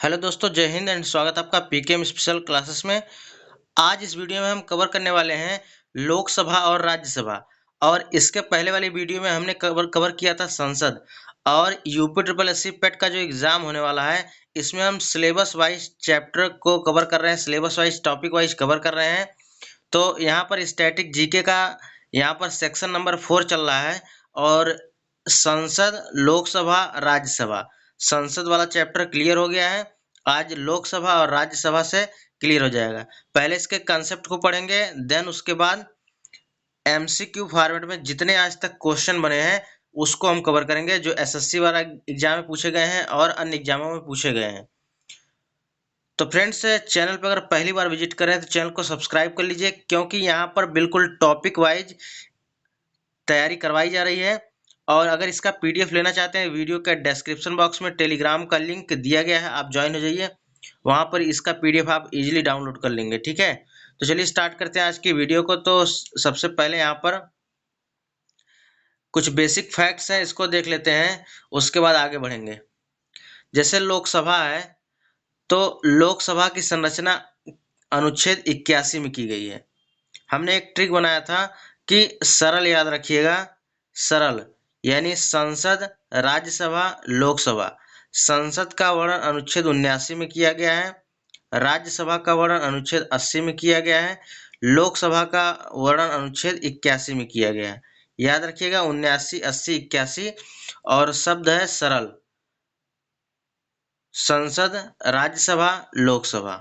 Hello दोस्तों, जय Hind and स्वागत है आपका पीकेएम स्पेशल क्लासेस में। आज इस वीडियो में हम कवर करने वाले हैं लोकसभा और राज्यसभा। और इसके पहले वाली वीडियो में हमने कवर किया था संसद और यूपी ट्रिपल एससी पेट का जो एग्जाम होने वाला है। इसमें हम सिलेबस वाइज चैप्टर को कवर कर रहे हैं, syllabus wise topic wise cover कर रहे हैं। तो यहाँ पर स्टैटिक जीके का यहाँ पर सेक्शन नंबर 4 चल रहा है और संसद, लोकसभा, राज्यसभा, संसद वाला चैप्टर क्लियर हो गया है। आज लोकसभा और राज्यसभा से क्लियर हो जाएगा। पहले इसके कंसेप्ट को पढ़ेंगे, देन उसके बाद एमसीक्यू फॉर्मेट में जितने आज तक क्वेश्चन बने हैं उसको हम कवर करेंगे, जो एसएससी वाला एग्जाम में पूछे गए हैं और अन्य एग्जामों में पूछे गए हैं। तो फ्रेंड्स, चैनल पर अगर पहली बार विजिट करें तो चैनल को सब्सक्राइब कर लीजिए, क्योंकि यहाँ पर बिल्कुल टॉपिक वाइज तैयारी करवाई जा रही है। और अगर इसका पीडीएफ लेना चाहते हैं, वीडियो के डिस्क्रिप्शन बॉक्स में टेलीग्राम का लिंक दिया गया है, आप ज्वाइन हो जाइए, वहाँ पर इसका पीडीएफ आप इजीली डाउनलोड कर लेंगे। ठीक है, तो चलिए स्टार्ट करते हैं आज की वीडियो को। तो सबसे पहले यहाँ पर कुछ बेसिक फैक्ट्स हैं, इसको देख लेते हैं, उसके बाद आगे बढ़ेंगे। जैसे लोकसभा है, तो लोकसभा की संरचना अनुच्छेद 81 में की गई है। हमने एक ट्रिक बनाया था कि सरल याद रखिएगा, सरल यानी संसद, राज्यसभा, लोकसभा। संसद का वर्णन अनुच्छेद 79 में किया गया है, राज्यसभा का वर्णन अनुच्छेद 80 में किया गया है, लोकसभा का वर्णन अनुच्छेद 81 में किया गया है। याद रखिएगा 79, 80, 81। और शब्द है सरल, संसद, राज्यसभा, लोकसभा।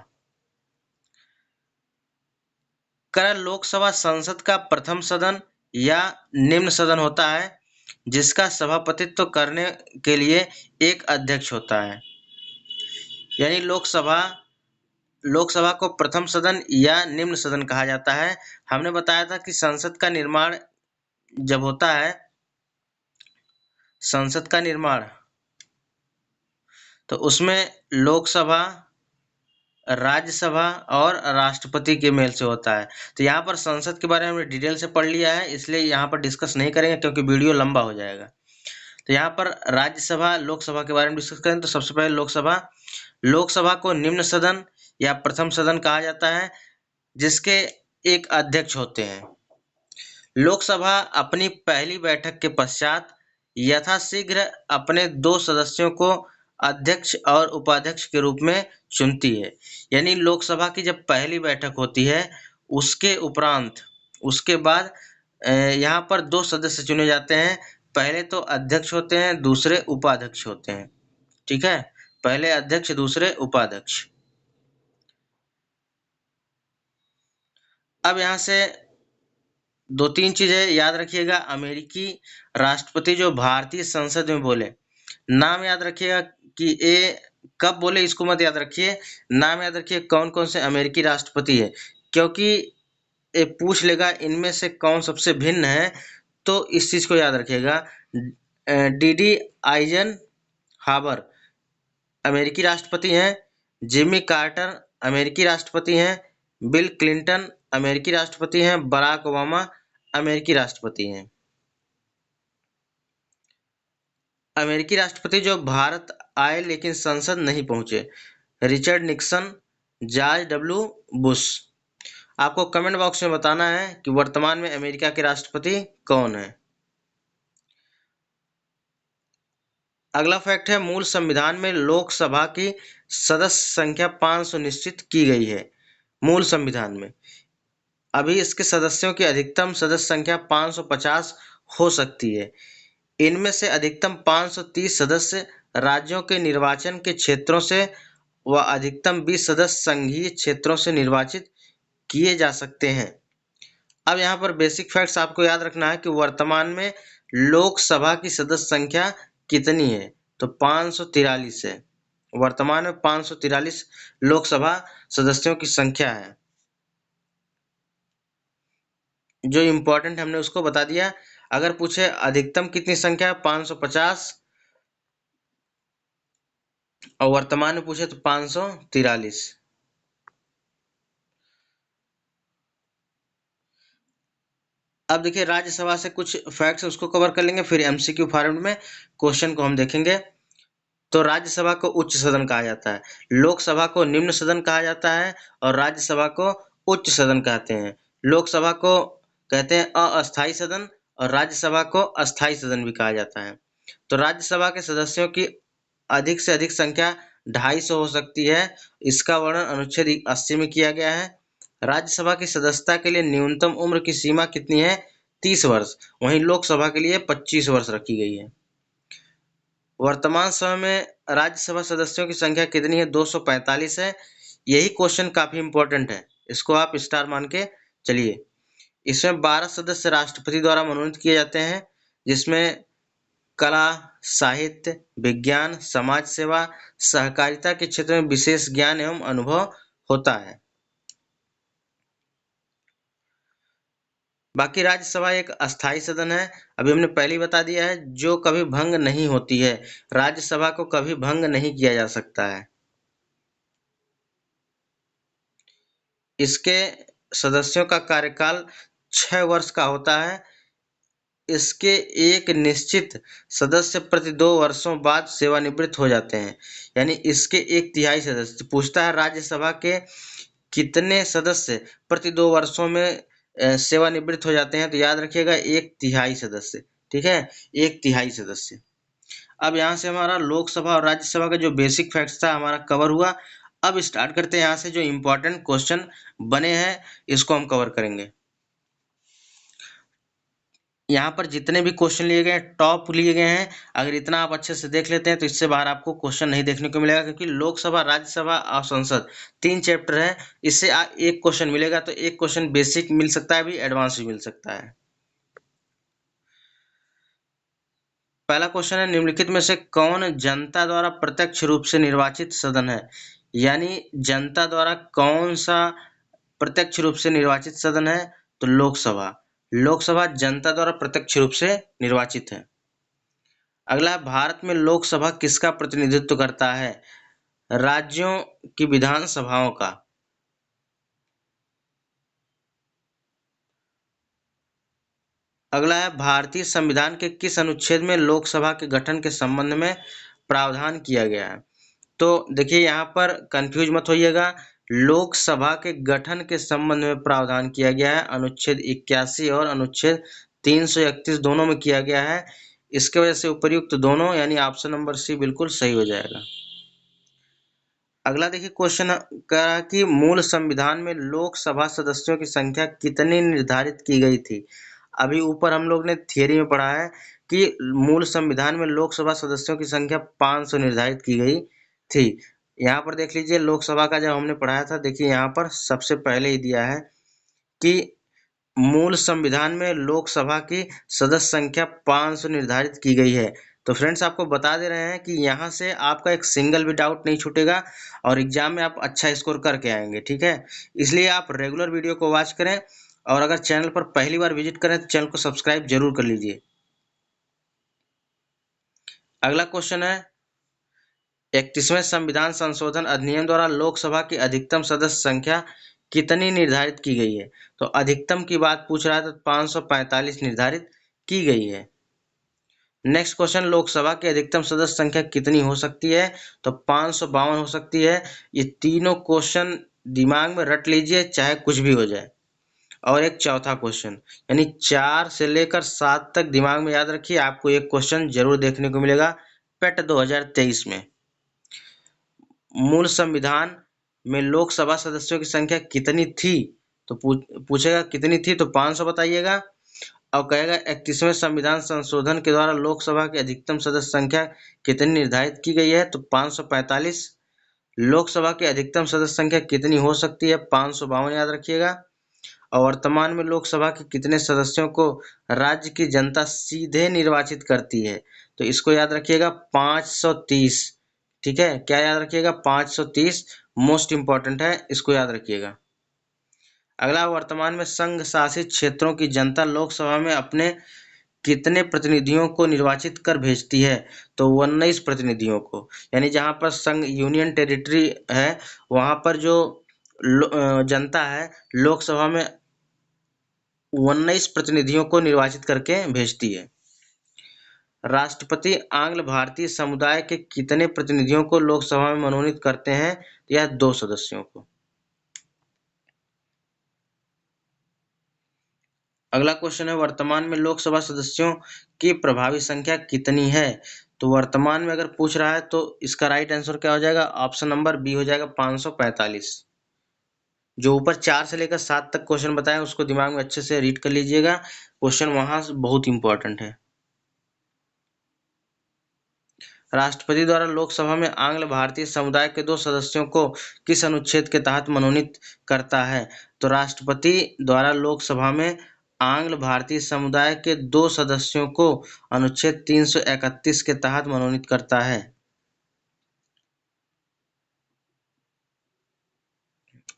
कर लोकसभा संसद का प्रथम सदन या निम्न सदन होता है, जिसका सभापतित्व करने के लिए एक अध्यक्ष होता है। यानी लोकसभा को प्रथम सदन या निम्न सदन कहा जाता है। हमने बताया था कि संसद का निर्माण जब होता है, संसद का निर्माण, तो उसमें लोकसभा, राज्यसभा और राष्ट्रपति के मेल से होता है। तो यहाँ पर संसद के बारे में हमने डिटेल से पढ़ लिया है, इसलिए यहाँ पर डिस्कस नहीं करेंगे क्योंकि वीडियो लंबा हो जाएगा। तो यहाँ पर राज्यसभा, लोकसभा के बारे में डिस्कस करें तो सबसे पहले लोकसभा को निम्न सदन या प्रथम सदन कहा जाता है, जिसके एक अध्यक्ष होते हैं। लोकसभा अपनी पहली बैठक के पश्चात यथाशीघ्र अपने 2 सदस्यों को अध्यक्ष और उपाध्यक्ष के रूप में चुनती है। यानी लोकसभा की जब पहली बैठक होती है, उसके उपरांत, उसके बाद यहाँ पर 2 सदस्य चुने जाते हैं। पहले तो अध्यक्ष होते हैं, दूसरे उपाध्यक्ष होते हैं। ठीक है, पहले अध्यक्ष, दूसरे उपाध्यक्ष। अब यहाँ से 2-3 चीजें याद रखिएगा। अमेरिकी राष्ट्रपति जो भारतीय संसद में बोले, नाम याद रखिएगा कि ये कब बोले, इसको मत याद रखिए, नाम याद रखिए कौन कौन से अमेरिकी राष्ट्रपति है, क्योंकि ये पूछ लेगा इनमें से कौन सबसे भिन्न है। तो इस चीज को याद रखिएगा। डीडी आइजन हावर अमेरिकी राष्ट्रपति हैं, जिमी कार्टर अमेरिकी राष्ट्रपति हैं, बिल क्लिंटन अमेरिकी राष्ट्रपति हैं, बराक ओबामा अमेरिकी राष्ट्रपति हैं। अमेरिकी राष्ट्रपति जो भारत आए लेकिन संसद नहीं पहुंचे, Richard Nixon, George W Bush. आपको कमेंट बॉक्स में बताना है कि वर्तमान में अमेरिका के राष्ट्रपति कौन है। अगला फैक्ट है, मूल संविधान में लोकसभा की सदस्य संख्या 500 निश्चित की गई है। मूल संविधान में अभी इसके सदस्यों की अधिकतम सदस्य संख्या 550 हो सकती है। इनमें से अधिकतम 530 सदस्य राज्यों के निर्वाचन के क्षेत्रों से व अधिकतम 20 सदस्य संघीय क्षेत्रों से निर्वाचित किए जा सकते हैं। अब यहाँ पर बेसिक फैक्ट्स आपको याद रखना है कि वर्तमान में लोकसभा की सदस्य संख्या कितनी है, तो 543 है। वर्तमान में 543 लोकसभा सदस्यों की संख्या है। जो इम्पोर्टेंट हमने उसको बता दिया। अगर पूछे अधिकतम कितनी संख्या है, 550, और वर्तमान में पूछे तो 543। अब देखिए राज्यसभा से कुछ फैक्ट्स उसको कवर कर लेंगे, फिर एमसीक्यू फॉर्मेट में क्वेश्चन को हम देखेंगे। तो राज्यसभा को उच्च सदन कहा जाता है। लोकसभा को निम्न सदन कहा जाता है और राज्यसभा को उच्च सदन कहते हैं। लोकसभा को कहते हैं अस्थायी सदन और राज्यसभा को अस्थायी सदन भी कहा जाता है। तो राज्यसभा के सदस्यों की अधिक से अधिक संख्या 250 हो सकती है। इसका वर्णन अनुच्छेद 80 में किया गया है। राज्यसभा की सदस्यता के लिए न्यूनतम उम्र की सीमा कितनी है? 30 वर्ष। वहीं लोकसभा के लिए 25 वर्ष रखी गई है। वर्तमान समय में राज्यसभा सदस्यों की संख्या कितनी है? 245 है। यही क्वेश्चन काफी इंपॉर्टेंट है, इसको आप स्टार मान के चलिए। इसमें 12 सदस्य राष्ट्रपति द्वारा मनोनीत किए जाते हैं, जिसमें कला, साहित्य, विज्ञान, समाज सेवा, सहकारिता के क्षेत्र में विशेष ज्ञान एवं अनुभव होता है। बाकी राज्यसभा एक अस्थायी सदन है, अभी हमने पहले ही बता दिया है, जो कभी भंग नहीं होती है। राज्यसभा को कभी भंग नहीं किया जा सकता है। इसके सदस्यों का कार्यकाल 6 वर्ष का होता है। इसके एक निश्चित सदस्य प्रति 2 वर्षों बाद सेवानिवृत्त हो जाते हैं, यानी इसके 1/3 सदस्य। पूछता है राज्यसभा के कितने सदस्य प्रति 2 वर्षों में सेवानिवृत्त हो जाते हैं, तो याद रखिएगा 1/3 सदस्य। ठीक है, 1/3 सदस्य। अब यहाँ से हमारा लोकसभा और राज्यसभा का जो बेसिक फैक्ट्स था हमारा कवर हुआ। अब स्टार्ट करते हैं यहाँ से जो इम्पोर्टेंट क्वेश्चन बने हैं, इसको हम कवर करेंगे। यहाँ पर जितने भी क्वेश्चन लिए गए हैं टॉप लिए गए हैं। अगर इतना आप अच्छे से देख लेते हैं तो इससे बाहर आपको क्वेश्चन नहीं देखने को मिलेगा, क्योंकि लोकसभा, राज्यसभा और संसद 3 चैप्टर है। इससे एक क्वेश्चन मिलेगा, तो एक क्वेश्चन बेसिक मिल सकता है, भी एडवांस भी मिल सकता है। पहला क्वेश्चन है, निम्नलिखित में से कौन जनता द्वारा प्रत्यक्ष रूप से निर्वाचित सदन है? यानी जनता द्वारा कौन सा प्रत्यक्ष रूप से निर्वाचित सदन है? तो लोकसभा। लोकसभा जनता द्वारा प्रत्यक्ष रूप से निर्वाचित है। अगला, भारत में लोकसभा किसका प्रतिनिधित्व करता है? राज्यों की विधानसभाओं का। अगला है, भारतीय संविधान के किस अनुच्छेद में लोकसभा के गठन के संबंध में प्रावधान किया गया है? तो देखिए, यहाँ पर कंफ्यूज मत होइएगा। लोकसभा के गठन के संबंध में प्रावधान किया गया है, अनुच्छेद 81 और अनुच्छेद 331 दोनों में किया गया है। इसके वजह से उपर्युक्त दोनों, यानी ऑप्शन नंबर सी बिल्कुल सही हो जाएगा। अगला देखिए क्वेश्चन का कि मूल संविधान में लोकसभा सदस्यों की संख्या कितनी निर्धारित की गई थी? अभी ऊपर हम लोग ने थियरी में पढ़ा है कि मूल संविधान में लोकसभा सदस्यों की संख्या 500 निर्धारित की गई थी। यहाँ पर देख लीजिए, लोकसभा का जब हमने पढ़ाया था, देखिए यहाँ पर सबसे पहले ही दिया है कि मूल संविधान में लोकसभा की सदस्य संख्या 500 निर्धारित की गई है। तो फ्रेंड्स, आपको बता दे रहे हैं कि यहाँ से आपका एक सिंगल भी डाउट नहीं छूटेगा और एग्जाम में आप अच्छा स्कोर करके आएंगे। ठीक है, इसलिए आप रेगुलर वीडियो को वॉच करें और अगर चैनल पर पहली बार विजिट करें तो चैनल को सब्सक्राइब जरूर कर लीजिए। अगला क्वेश्चन है, 31वें संविधान संशोधन अधिनियम द्वारा लोकसभा की अधिकतम सदस्य संख्या कितनी निर्धारित की गई है? तो अधिकतम की बात पूछ रहा है, तो 545 निर्धारित की गई है। नेक्स्ट क्वेश्चन, लोकसभा की अधिकतम सदस्य संख्या कितनी हो सकती है? तो 552 हो सकती है। ये तीनों क्वेश्चन दिमाग में रट लीजिए, चाहे कुछ भी हो जाए। और एक चौथा क्वेश्चन, यानी 4 से लेकर 7 तक दिमाग में याद रखिए, आपको एक क्वेश्चन जरूर देखने को मिलेगा पेट 2023 में। मूल संविधान में लोकसभा सदस्यों की संख्या कितनी थी? तो पूछेगा कितनी थी, तो 500 बताइएगा। और कहेगा 31वें संविधान संशोधन के द्वारा लोकसभा की अधिकतम सदस्य संख्या कितनी निर्धारित की गई है? तो 545। लोकसभा की अधिकतम सदस्य संख्या कितनी हो सकती है? 552 याद रखिएगा। और वर्तमान में लोकसभा के कितने सदस्यों को राज्य की जनता सीधे निर्वाचित करती है? तो इसको याद रखिएगा, 530। ठीक है, क्या याद रखिएगा? 530 मोस्ट इंपॉर्टेंट है, इसको याद रखिएगा। अगला, वर्तमान में संघ शासित क्षेत्रों की जनता लोकसभा में अपने कितने प्रतिनिधियों को निर्वाचित कर भेजती है? तो 19 प्रतिनिधियों को। यानी जहां पर संघ यूनियन टेरिटरी है, वहां पर जो जनता है लोकसभा में 19 प्रतिनिधियों को निर्वाचित करके भेजती है। राष्ट्रपति आंग्ल भारतीय समुदाय के कितने प्रतिनिधियों को लोकसभा में मनोनीत करते हैं? यह 2 सदस्यों को। अगला क्वेश्चन है, वर्तमान में लोकसभा सदस्यों की प्रभावी संख्या कितनी है? तो वर्तमान में अगर पूछ रहा है तो इसका राइट आंसर क्या हो जाएगा? ऑप्शन नंबर बी हो जाएगा, 545। जो ऊपर 4 से लेकर 7 तक क्वेश्चन बताए उसको दिमाग में अच्छे से रीड कर लीजिएगा, क्वेश्चन वहां बहुत इंपॉर्टेंट है। राष्ट्रपति द्वारा लोकसभा में आंग्ल भारतीय समुदाय के 2 सदस्यों को किस अनुच्छेद के तहत मनोनीत करता है? तो राष्ट्रपति द्वारा लोकसभा में आंग्ल भारतीय समुदाय के 2 सदस्यों को अनुच्छेद 331 के तहत मनोनीत करता है।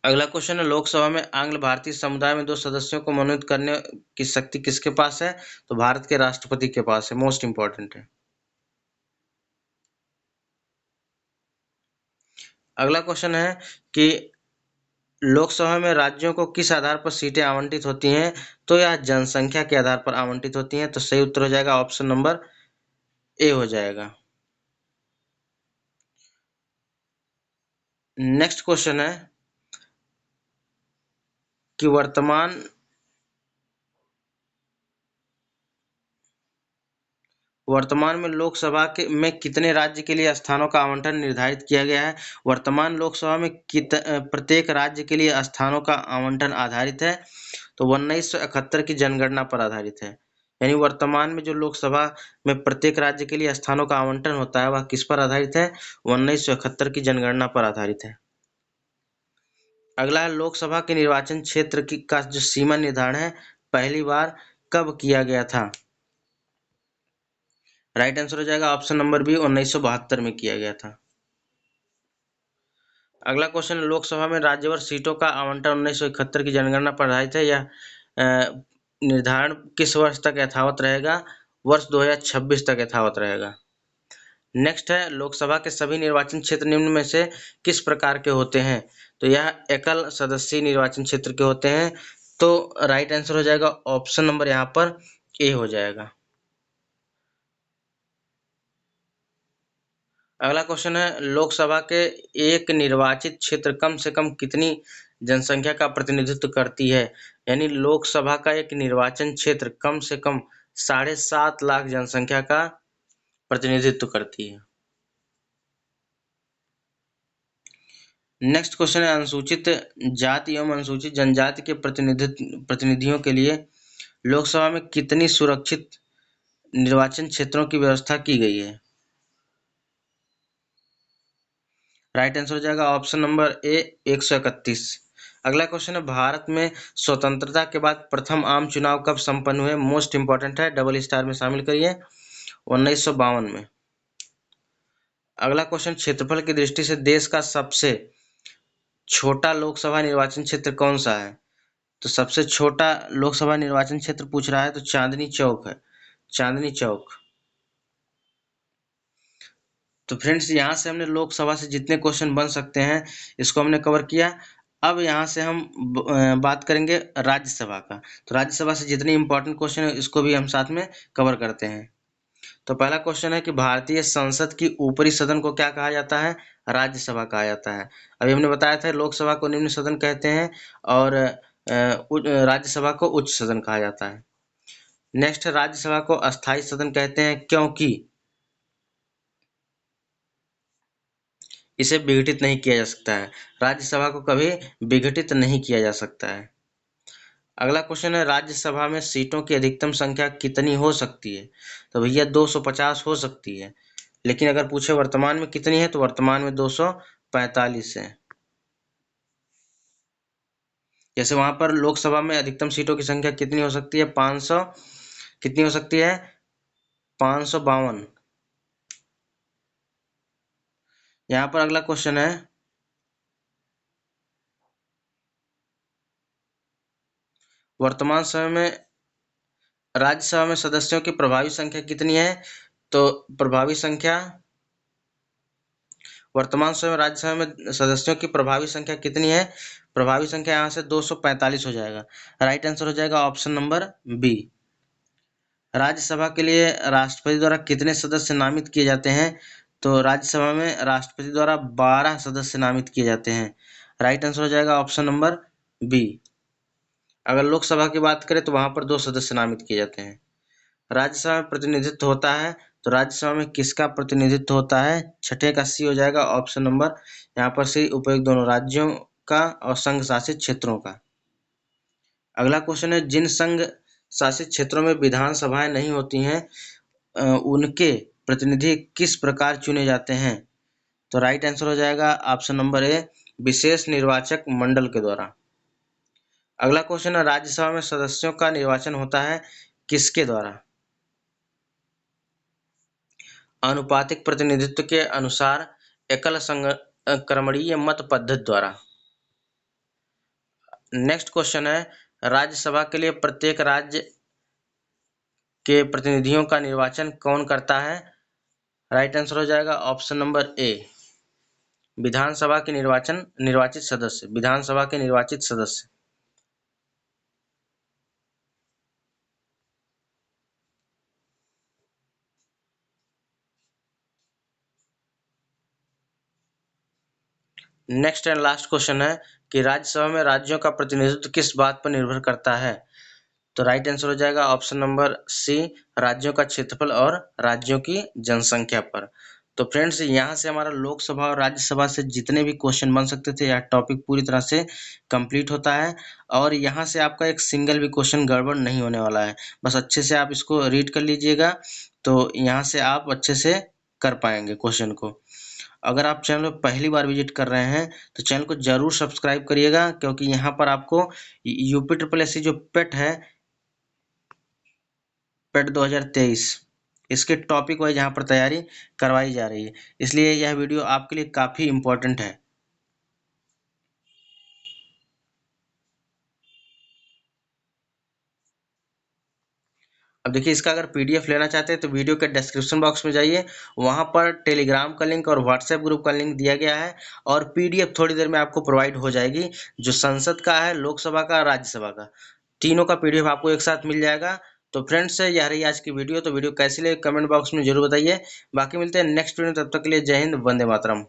अगला क्वेश्चन है, लोकसभा में आंग्ल भारतीय समुदाय में 2 सदस्यों को मनोनीत करने की शक्ति किसके पास है? तो भारत के राष्ट्रपति के पास है। मोस्ट इंपॉर्टेंट है। अगला क्वेश्चन है कि लोकसभा में राज्यों को किस आधार पर सीटें आवंटित होती हैं? तो यह जनसंख्या के आधार पर आवंटित होती हैं। तो सही उत्तर हो जाएगा ऑप्शन नंबर ए हो जाएगा। नेक्स्ट क्वेश्चन है कि वर्तमान में लोकसभा के में कितने राज्य के लिए स्थानों का आवंटन निर्धारित किया गया है? वर्तमान लोकसभा में प्रत्येक राज्य के लिए स्थानों का आवंटन आधारित है तो 1971 की जनगणना पर आधारित है। यानी वर्तमान में जो लोकसभा में प्रत्येक राज्य के लिए स्थानों का आवंटन होता है वह किस पर आधारित है? 1971 की जनगणना पर आधारित है। अगला है, लोकसभा के निर्वाचन क्षेत्र का जो सीमा निर्धारण है पहली बार कब किया गया था? राइट आंसर हो जाएगा ऑप्शन नंबर बी, 1972 में किया गया था। अगला क्वेश्चन, लोकसभा में राज्यवार सीटों का आवंटन 1971 की जनगणना पर आधारित है। यह निर्धारण किस वर्ष तक यथावत रहेगा? वर्ष 2026 तक यथावत रहेगा। नेक्स्ट है, लोकसभा के सभी निर्वाचन क्षेत्र निम्न में से किस प्रकार के होते हैं? तो यह एकल सदस्यीय निर्वाचन क्षेत्र के होते हैं। तो राइट आंसर हो जाएगा ऑप्शन नंबर यहाँ पर ए हो जाएगा। अगला क्वेश्चन है, लोकसभा के एक निर्वाचित क्षेत्र कम से कम कितनी जनसंख्या का प्रतिनिधित्व करती है? यानी लोकसभा का एक निर्वाचन क्षेत्र कम से कम 7.5 लाख जनसंख्या का प्रतिनिधित्व करती है। नेक्स्ट क्वेश्चन है, अनुसूचित जाति एवं अनुसूचित जनजाति के प्रतिनिधियों के लिए लोकसभा में कितनी सुरक्षित निर्वाचन क्षेत्रों की व्यवस्था की गई है? राइट आंसर हो जाएगा ऑप्शन नंबर ए, 131। अगला क्वेश्चन है, भारत में स्वतंत्रता के बाद प्रथम आम चुनाव कब संपन्न हुए? मोस्ट इंपॉर्टेंट है, डबल स्टार में शामिल करिए, 1952 में। अगला क्वेश्चन, क्षेत्रफल की दृष्टि से देश का सबसे छोटा लोकसभा निर्वाचन क्षेत्र कौन सा है? तो सबसे छोटा लोकसभा निर्वाचन क्षेत्र पूछ रहा है तो चांदनी चौक है, चांदनी चौक। तो फ्रेंड्स, यहाँ से हमने लोकसभा से जितने क्वेश्चन बन सकते हैं इसको हमने कवर किया। अब यहाँ से हम बात करेंगे राज्यसभा का। तो राज्यसभा से जितने इंपॉर्टेंट क्वेश्चन है इसको भी हम साथ में कवर करते हैं। तो पहला क्वेश्चन है कि भारतीय संसद की ऊपरी सदन को क्या कहा जाता है? राज्यसभा कहा जाता है। अभी हमने बताया था लोकसभा को निम्न सदन कहते हैं और राज्यसभा को उच्च सदन कहा जाता है। नेक्स्ट, राज्यसभा को अस्थायी सदन कहते हैं क्योंकि इसे विघटित नहीं किया जा सकता है। राज्यसभा को कभी विघटित नहीं किया जा सकता है। अगला क्वेश्चन है, राज्यसभा में सीटों की अधिकतम संख्या कितनी हो सकती है? तो भैया 250 हो सकती है, लेकिन अगर पूछे वर्तमान में कितनी है तो वर्तमान में 245 है। जैसे वहां पर लोकसभा में अधिकतम सीटों की संख्या कितनी हो सकती है? 500। कितनी हो सकती है? 552। यहाँ पर अगला क्वेश्चन है, वर्तमान समय में राज्यसभा में सदस्यों की प्रभावी संख्या कितनी है? तो प्रभावी संख्या वर्तमान समय में राज्यसभा में सदस्यों की प्रभावी संख्या कितनी है? प्रभावी संख्या यहाँ से 245 हो जाएगा। राइट आंसर हो जाएगा ऑप्शन नंबर बी। राज्यसभा के लिए राष्ट्रपति द्वारा कितने सदस्य नामित किए जाते हैं? तो राज्यसभा में राष्ट्रपति द्वारा 12 सदस्य नामित किए जाते हैं। राइट आंसर हो जाएगा ऑप्शन नंबर बी। अगर लोकसभा की बात करें तो वहां पर 2 सदस्य नामित किए जाते हैं। राज्यसभा में प्रतिनिधित्व होता है तो राज्यसभा में किसका प्रतिनिधित्व होता है? छठे का सी हो जाएगा ऑप्शन नंबर, यहाँ पर सी उपयुक्त दोनों राज्यों का और संघ शासित क्षेत्रों का। अगला क्वेश्चन है, जिन संघ शासित क्षेत्रों में विधानसभाएं नहीं होती हैं उनके प्रतिनिधि किस प्रकार चुने जाते हैं? तो राइट आंसर हो जाएगा ऑप्शन नंबर ए, विशेष निर्वाचक मंडल के द्वारा। अगला क्वेश्चन है, राज्यसभा में सदस्यों का निर्वाचन होता है किसके द्वारा? आनुपातिक प्रतिनिधित्व के अनुसार, एकल संक्रमणीय मत पद्धति द्वारा। नेक्स्ट क्वेश्चन है, राज्यसभा के लिए प्रत्येक राज्य के प्रतिनिधियों का निर्वाचन कौन करता है? राइट आंसर हो जाएगा ऑप्शन नंबर ए, विधानसभा के निर्वाचित सदस्य, विधानसभा के निर्वाचित सदस्य। नेक्स्ट एंड लास्ट क्वेश्चन है कि राज्यसभा में राज्यों का प्रतिनिधित्व किस बात पर निर्भर करता है? तो राइट आंसर हो जाएगा ऑप्शन नंबर सी, राज्यों का क्षेत्रफल और राज्यों की जनसंख्या पर। तो फ्रेंड्स, यहाँ से हमारा लोकसभा और राज्यसभा से जितने भी क्वेश्चन बन सकते थे, यह टॉपिक पूरी तरह से कंप्लीट होता है और यहाँ से आपका एक सिंगल भी क्वेश्चन गड़बड़ नहीं होने वाला है। बस अच्छे से आप इसको रीड कर लीजिएगा तो यहाँ से आप अच्छे से कर पाएंगे क्वेश्चन को। अगर आप चैनल पर पहली बार विजिट कर रहे हैं तो चैनल को जरूर सब्सक्राइब करिएगा, क्योंकि यहाँ पर आपको UP SSC जो पेट है, पेट 2023, इसके टॉपिक वाइज यहाँ पर तैयारी करवाई जा रही है, इसलिए यह वीडियो आपके लिए काफ़ी इम्पोर्टेंट है। अब देखिए, इसका अगर PDF लेना चाहते हैं तो वीडियो के डिस्क्रिप्शन बॉक्स में जाइए, वहाँ पर टेलीग्राम का लिंक और व्हाट्सएप ग्रुप का लिंक दिया गया है और PDF थोड़ी देर में आपको प्रोवाइड हो जाएगी, जो संसद का है, लोकसभा का, राज्यसभा का, तीनों का PDF आपको एक साथ मिल जाएगा। तो फ्रेंड्स, यह रही आज की वीडियो। तो वीडियो कैसी लगी कमेंट बॉक्स में जरूर बताइए। बाकी मिलते हैं नेक्स्ट वीडियो, तब तक के लिए जय हिंद, वंदे मातरम।